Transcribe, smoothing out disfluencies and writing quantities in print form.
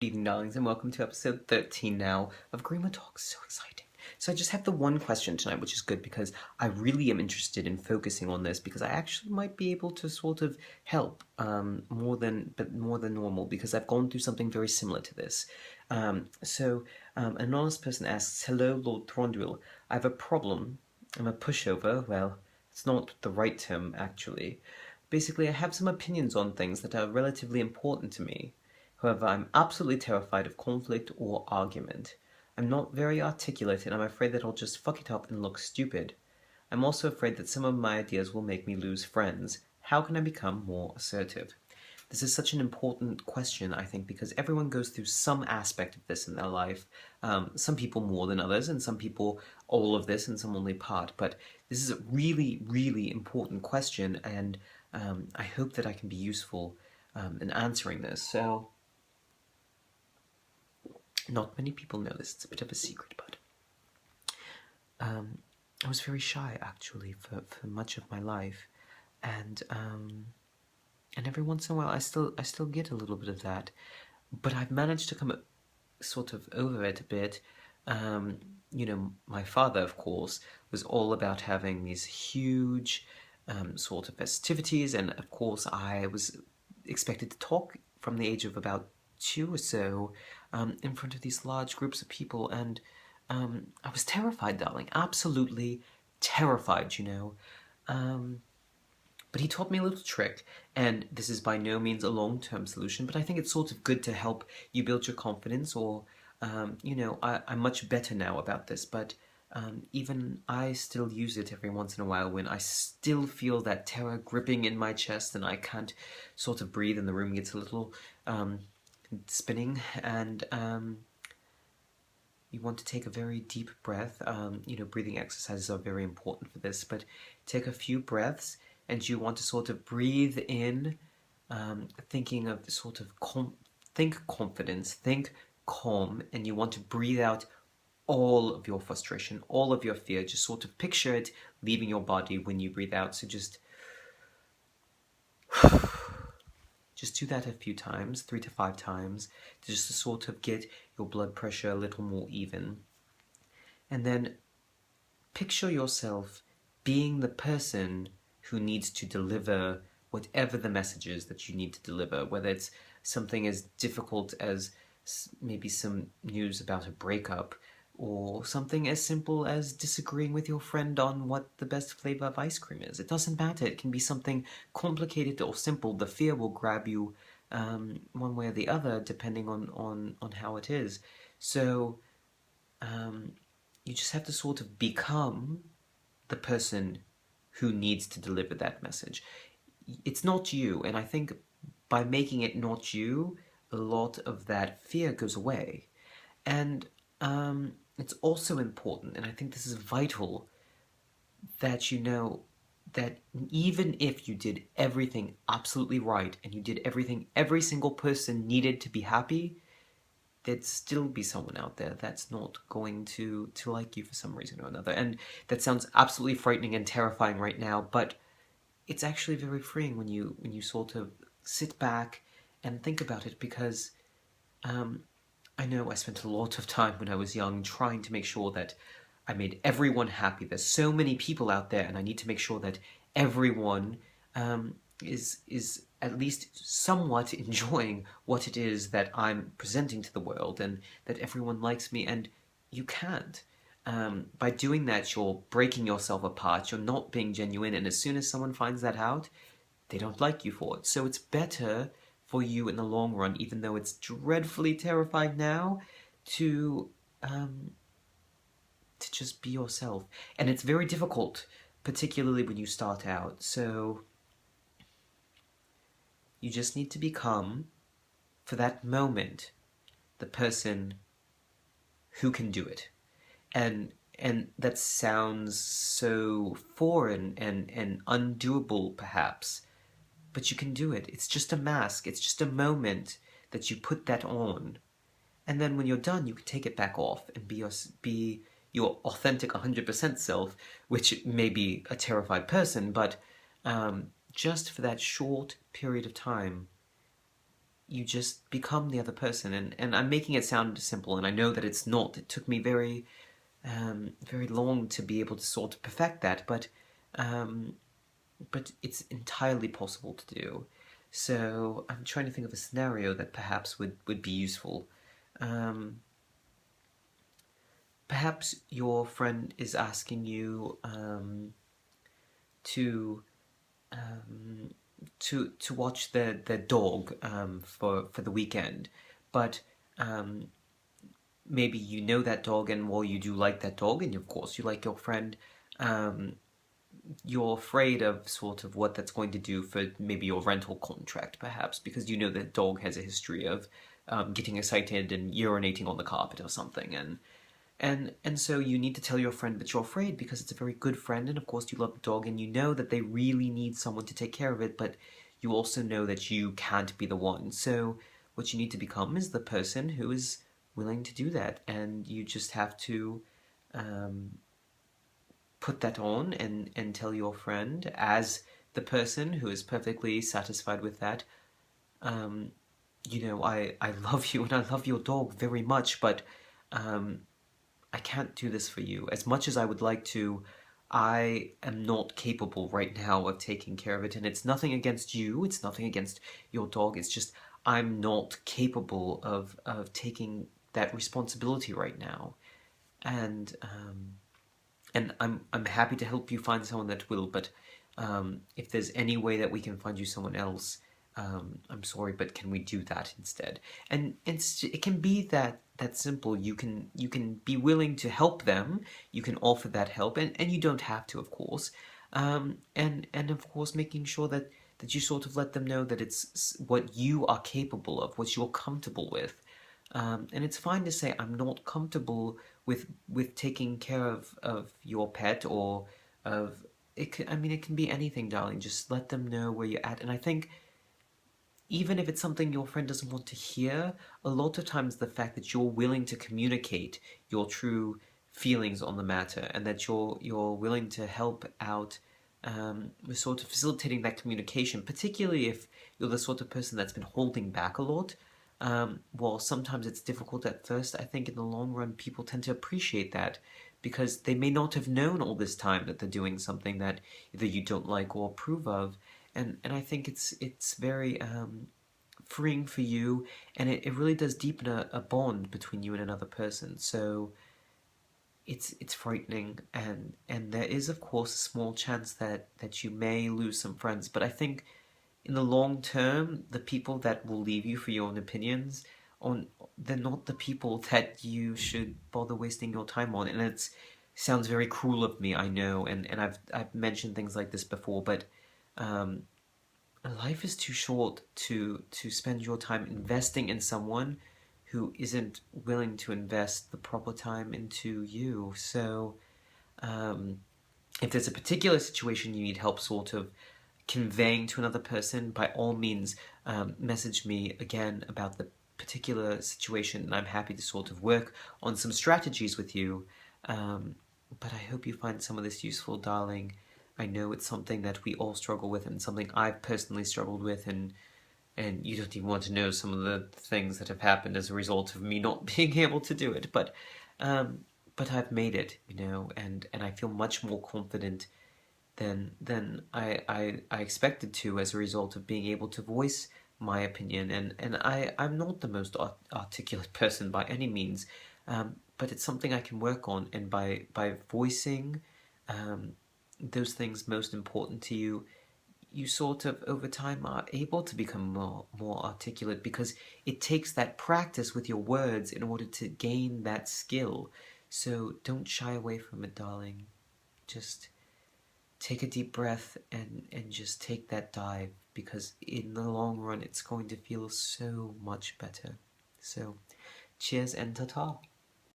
Good evening, darlings, and welcome to episode 13 now of Greenwood Talks. So exciting. So I just have the one question tonight, which is good because I really am interested in focusing on this because I actually might be able to sort of help more than normal because I've gone through something very similar to this. An anonymous person asks, "Hello, Lord Thranduil. I have a problem. I'm a pushover. Well, it's not the right term actually. Basically, I have some opinions on things that are relatively important to me. However, I'm absolutely terrified of conflict or argument. I'm not very articulate and I'm afraid that I'll just fuck it up and look stupid. I'm also afraid that some of my ideas will make me lose friends. How can I become more assertive?" This is such an important question, I think, because everyone goes through some aspect of this in their life. Some people more than others, and some people all of this and some only part. But this is a really, really important question, and I hope that I can be useful in answering this. So, not many people know this, it's a bit of a secret, but I was very shy actually for much of my life, and every once in a while I still get a little bit of that, but I've managed to come sort of over it a bit. Um, my father, of course, was all about having these huge sort of festivities, and of course I was expected to talk from the age of about 2 or so in front of these large groups of people, and I was terrified, darling, absolutely terrified. But he taught me a little trick, and this is by no means a long-term solution, but I think it's sort of good to help you build your confidence, or, I'm much better now about this, but even I still use it every once in a while when I still feel that terror gripping in my chest and I can't sort of breathe and the room gets a little spinning, and you want to take a very deep breath. Breathing exercises are very important for this, but take a few breaths and you want to sort of breathe in, thinking of sort of think confidence, think calm, and you want to breathe out all of your frustration, all of your fear. Just sort of picture it leaving your body when you breathe out. So just do that a few times, 3 to 5 times, just to sort of get your blood pressure a little more even. And then picture yourself being the person who needs to deliver whatever the message is that you need to deliver, whether it's something as difficult as maybe some news about a breakup, or something as simple as disagreeing with your friend on what the best flavor of ice cream is. It doesn't matter. It can be something complicated or simple. The fear will grab you one way or the other, depending on how it is. So you just have to sort of become the person who needs to deliver that message. It's not you, and I think by making it not you, a lot of that fear goes away. And it's also important, and I think this is vital, that you know that even if you did everything absolutely right and you did everything every single person needed to be happy, there'd still be someone out there that's not going to like you for some reason or another. And that sounds absolutely frightening and terrifying right now, but it's actually very freeing when you sort of sit back and think about it, because I know I spent a lot of time when I was young trying to make sure that I made everyone happy. There's so many people out there, and I need to make sure that everyone is at least somewhat enjoying what it is that I'm presenting to the world, and that everyone likes me. And you can't. By doing that, you're breaking yourself apart. You're not being genuine, and as soon as someone finds that out, they don't like you for it. So it's better for you in the long run, even though it's dreadfully terrifying now, to just be yourself. And it's very difficult, particularly when you start out. So you just need to become, for that moment, the person who can do it. And that sounds so foreign and undoable, perhaps, but you can do it. It's just a mask. It's just a moment that you put that on. And then when you're done, you can take it back off and be your authentic 100% self, which may be a terrified person, but just for that short period of time, you just become the other person. And I'm making it sound simple, and I know that it's not. It took me very long to be able to sort of perfect that, um, but it's entirely possible to do. So I'm trying to think of a scenario that perhaps would be useful. Um, Perhaps your friend is asking you to um, to watch their dog for the weekend, but um, maybe you know that dog, and while you do like that dog, and of course you like your friend, um, you're afraid of sort of what that's going to do for maybe your rental contract, perhaps, because you know that dog has a history of getting excited and urinating on the carpet or something, and so you need to tell your friend that you're afraid because it's a very good friend, and of course you love the dog, and you know that they really need someone to take care of it, but you also know that you can't be the one. So what you need to become is the person who is willing to do that, and you just have to um, put that on and tell your friend, as the person who is perfectly satisfied with that, um, I love you and I love your dog very much, but um, I can't do this for you. As much as I would like to, I am not capable right now of taking care of it. And it's nothing against you, it's nothing against your dog. It's just I'm not capable of taking that responsibility right now. And I'm happy to help you find someone that will, but if there's any way that we can find you someone else, I'm sorry, but can we do that instead? And it can be that simple. You can be willing to help them. You can offer that help, and you don't have to, of course. And of course, making sure that you sort of let them know that it's what you are capable of, what you're comfortable with. And it's fine to say I'm not comfortable with taking care of your pet, or of it. I mean, it can be anything, darling. Just let them know where you're at. And I think even if it's something your friend doesn't want to hear, a lot of times the fact that you're willing to communicate your true feelings on the matter, and that you're willing to help out with sort of facilitating that communication, particularly if you're the sort of person that's been holding back a lot. While sometimes it's difficult at first, I think in the long run people tend to appreciate that, because they may not have known all this time that they're doing something that either you don't like or approve of, and I think it's very freeing for you, and it really does deepen a bond between you and another person. So it's frightening, and there is of course a small chance that you may lose some friends, but I think in the long term, the people that will leave you for your own opinions on, they're not the people that you should bother wasting your time on. And it sounds very cruel of me, I know, and I've mentioned things like this before, but um, life is too short to spend your time investing in someone who isn't willing to invest the proper time into you. So um, if there's a particular situation you need help sort of conveying to another person, by all means, message me again about the particular situation, and I'm happy to sort of work on some strategies with you. But I hope you find some of this useful, darling. I know it's something that we all struggle with, and something I've personally struggled with, and you don't even want to know some of the things that have happened as a result of me not being able to do it. But I've made it, and I feel much more confident than I expected to, as a result of being able to voice my opinion. And I'm not the most articulate person by any means, but it's something I can work on. And by voicing um, those things most important to you, you sort of over time are able to become more articulate, because it takes that practice with your words in order to gain that skill. So don't shy away from it, darling. Just take a deep breath and just take that dive, because in the long run it's going to feel so much better. So cheers and ta-ta.